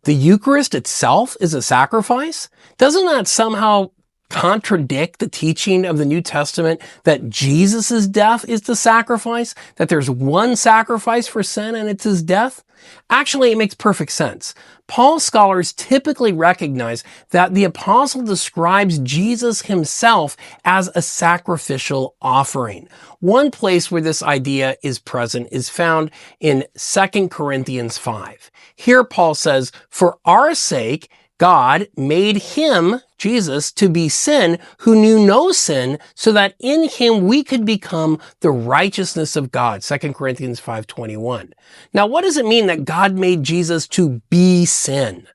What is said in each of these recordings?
the Eucharist itself is a sacrifice? Doesn't that somehow contradict the teaching of the New Testament that Jesus' death is the sacrifice? That there's one sacrifice for sin and it's his death? Actually, it makes perfect sense. Paul's scholars typically recognize that the apostle describes Jesus himself as a sacrificial offering. One place where this idea is present is found in 2 Corinthians 5. Here Paul says, "For our sake, God made him, Jesus, to be sin who knew no sin, so that in him we could become the righteousness of God." 2 Corinthians 5:21. Now, what does it mean that God made Jesus to be sin?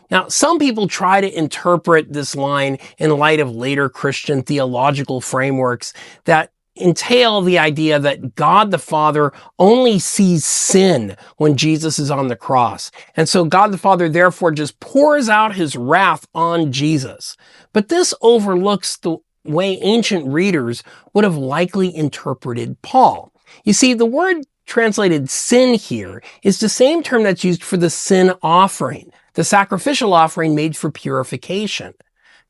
Now, some people try to interpret this line in light of later Christian theological frameworks that entail the idea that God the Father only sees sin when Jesus is on the cross. And so God the Father therefore just pours out his wrath on Jesus. But this overlooks the way ancient readers would have likely interpreted Paul. You see, the word translated sin here is the same term that's used for the sin offering, the sacrificial offering made for purification.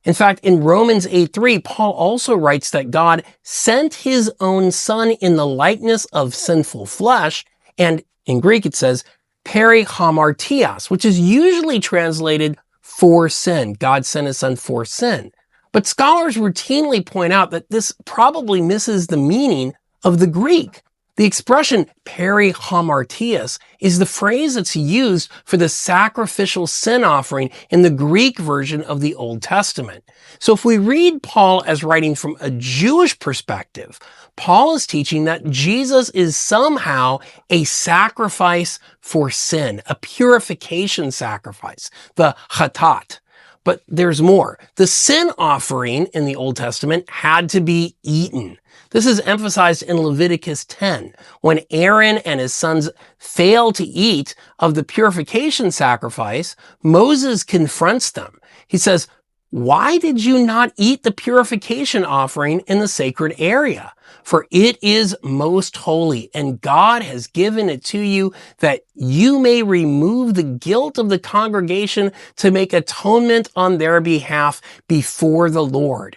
In fact, in Romans 8:3, Paul also writes that God sent his own son in the likeness of sinful flesh, and in Greek it says peri hamartias, which is usually translated for sin. God sent his son for sin. But scholars routinely point out that this probably misses the meaning of the Greek. The expression peri hamartias is the phrase that's used for the sacrificial sin offering in the Greek version of the Old Testament. So if we read Paul as writing from a Jewish perspective, Paul is teaching that Jesus is somehow a sacrifice for sin, a purification sacrifice, the chatat. But there's more. The sin offering in the Old Testament had to be eaten. This is emphasized in Leviticus 10. When Aaron and his sons fail to eat of the purification sacrifice, Moses confronts them. He says, "Why did you not eat the purification offering in the sacred area? For it is most holy, and God has given it to you that you may remove the guilt of the congregation to make atonement on their behalf before the Lord.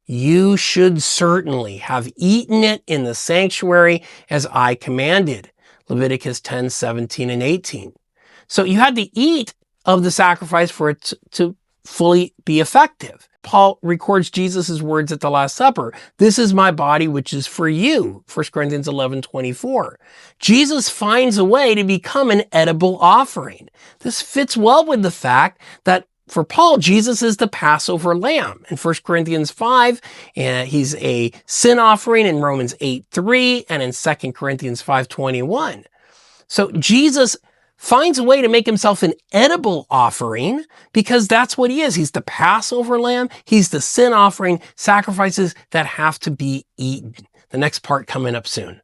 You should certainly have eaten it in the sanctuary as I commanded." Leviticus 10, 17, and 18. So you had to eat of the sacrifice for it to fully be effective. Paul records Jesus' words at the Last Supper. "This is my body, which is for you." 1 Corinthians 11:24. Jesus finds a way to become an edible offering. This fits well with the fact that for Paul, Jesus is the Passover lamb. In 1 Corinthians 5, he's a sin offering in Romans 8:3, and in 2 Corinthians 5:21. So Jesus finds a way to make himself an edible offering because that's what he is. He's the Passover lamb. He's the sin offering, sacrifices that have to be eaten. The next part coming up soon.